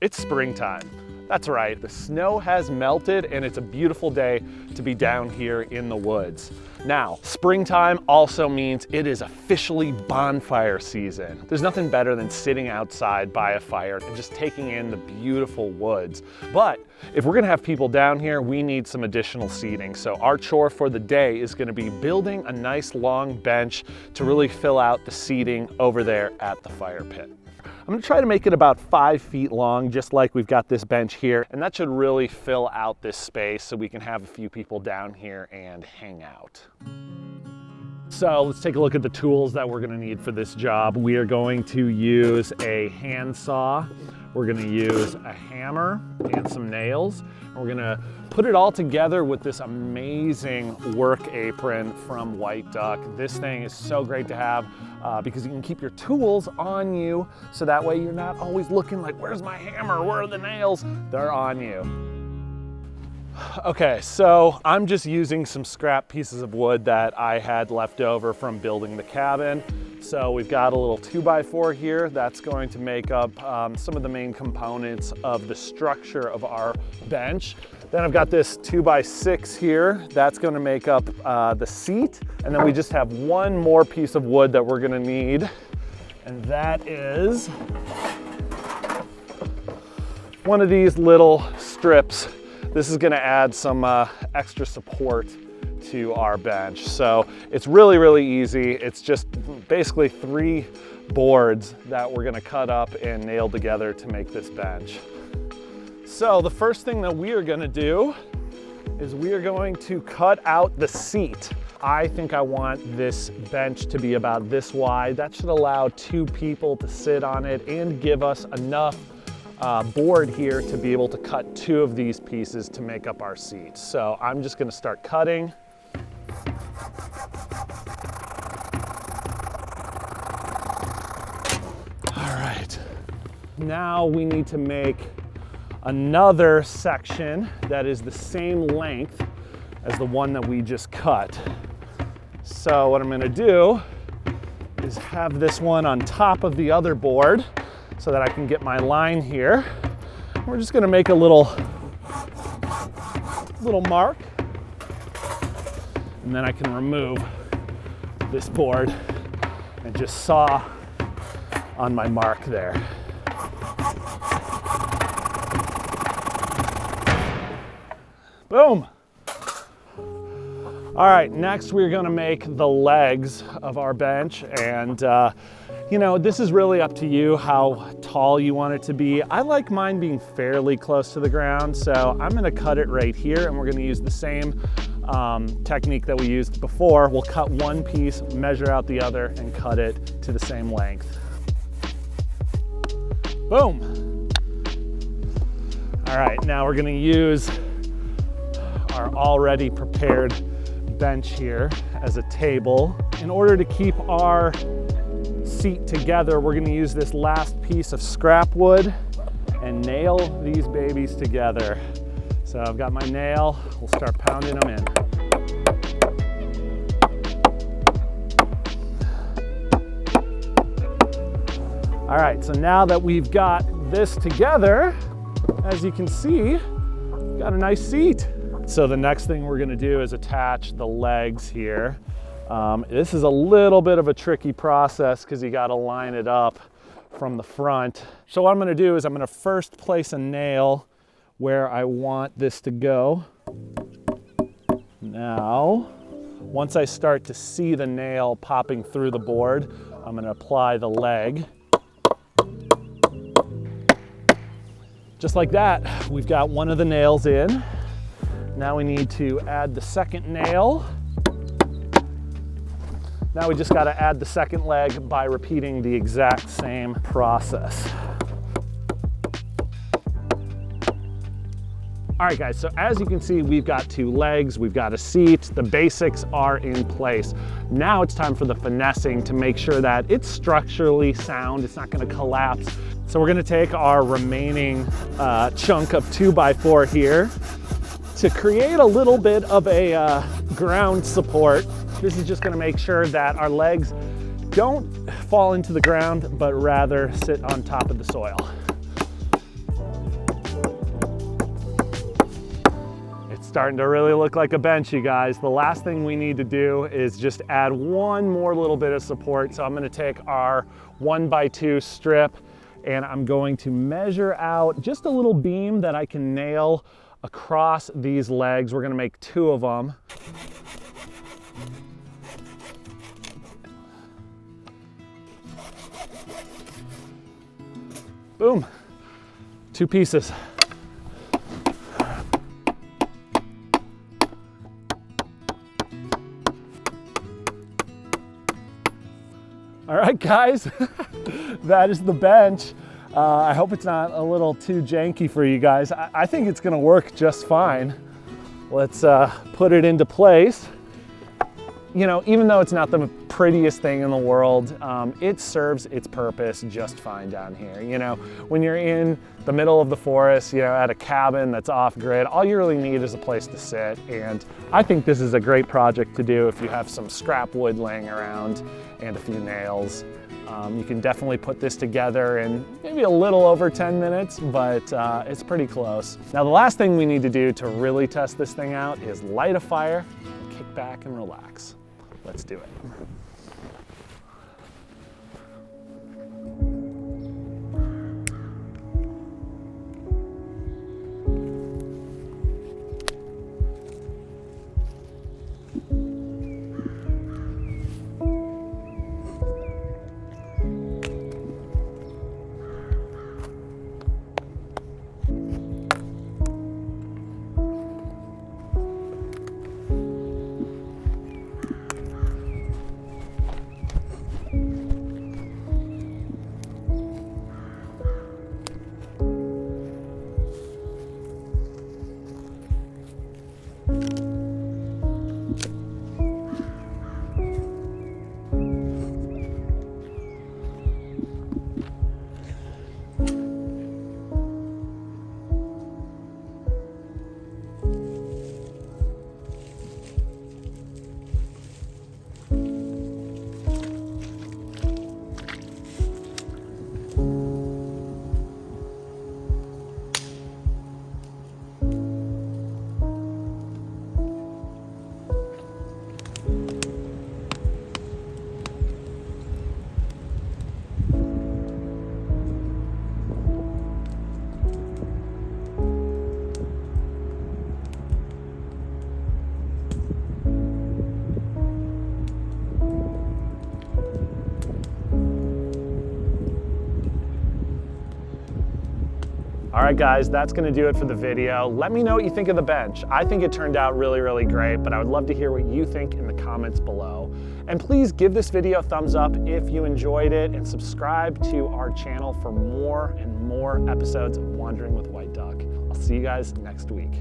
It's springtime. That's right, the snow has melted and it's a beautiful day to be down here in the woods. Now, springtime also means it is officially bonfire season. There's nothing better than sitting outside by a fire and just taking in the beautiful woods. But if we're gonna have people down here, we need some additional seating. So our chore for the day is gonna be building a nice long bench to really fill out the seating over there at the fire pit. I'm gonna try to make it about 5 feet long, just like we've got this bench here, and that should really fill out this space so we can have a few people down here and hang out. So let's take a look at the tools that we're gonna need for this job. We are going to use a handsaw, we're gonna use a hammer and some nails, and we're gonna put it all together with this amazing work apron from White Duck. This thing is so great to have because you can keep your tools on you, so that way you're not always looking like, where's my hammer, where are the nails? They're on you. Okay, so I'm just using some scrap pieces of wood that I had left over from building the cabin. So we've got a little 2x4 here that's going to make up some of the main components of the structure of our bench. Then I've got this 2x6 here that's going to make up the seat. And then we just have one more piece of wood that we're going to need, and that is one of these little strips. This is going to add some extra support to our bench. So it's really, really easy. It's just basically 3 boards that we're going to cut up and nail together to make this bench. So the first thing that we are going to do is we are going to cut out the seat. I think I want this bench to be about this wide. That should allow 2 people to sit on it and give us enough board here to be able to cut 2 of these pieces to make up our seat. So I'm just going to start cutting. All right, now we need to make another section that is the same length as the one that we just cut. So what I'm going to do is have this one on top of the other board so that I can get my line here. We're just going to make a little mark, and then I can remove this board and just saw on my mark there. Boom. All right, next we're gonna make the legs of our bench, and you know, this is really up to you how tall you want it to be. I like mine being fairly close to the ground, so I'm gonna cut it right here, and we're gonna use the same technique that we used before. We'll cut one piece, measure out the other, and cut it to the same length. Boom. All right, now we're gonna use our already prepared bench here as a table. In order to keep our seat together, we're gonna use this last piece of scrap wood and nail these babies together. So I've got my nail, we'll start pounding them in. All right, so now that we've got this together, as you can see, we've got a nice seat. So the next thing we're gonna do is attach the legs here. This is a little bit of a tricky process because you gotta line it up from the front. So what I'm gonna do is I'm gonna first place a nail where I want this to go. Now, once I start to see the nail popping through the board, I'm gonna apply the leg. Just like that, we've got one of the nails in. Now we need to add the second nail. Now we just got to add the second leg by repeating the exact same process. All right guys, so as you can see, we've got 2 legs, we've got a seat, the basics are in place. Now it's time for the finessing to make sure that it's structurally sound, it's not going to collapse. So we're going to take our remaining chunk of 2x4 here to create a little bit of a ground support. This is just going to make sure that our legs don't fall into the ground, but rather sit on top of the soil. Starting to really look like a bench, you guys. The last thing we need to do is just add one more little bit of support. So I'm gonna take our 1x2 strip and I'm going to measure out just a little beam that I can nail across these legs. We're gonna make 2 of them. Boom, 2 pieces. All right, guys, that is the bench. I hope it's not a little too janky for you guys. I think it's gonna work just fine. Let's put it into place. You know, even though it's not the prettiest thing in the world, it serves its purpose just fine down here. You know, when you're in the middle of the forest, you know, at a cabin that's off grid, all you really need is a place to sit. And I think this is a great project to do if you have some scrap wood laying around and a few nails. You can definitely put this together in maybe a little over 10 minutes, but it's pretty close. Now, the last thing we need to do to really test this thing out is light a fire, kick back and relax. Let's do it. All right, guys, that's gonna do it for the video. Let me know what you think of the bench. I think it turned out really, really great, but I would love to hear what you think in the comments below. And please give this video a thumbs up if you enjoyed it, and subscribe to our channel for more and more episodes of Wandering with White Duck. I'll see you guys next week.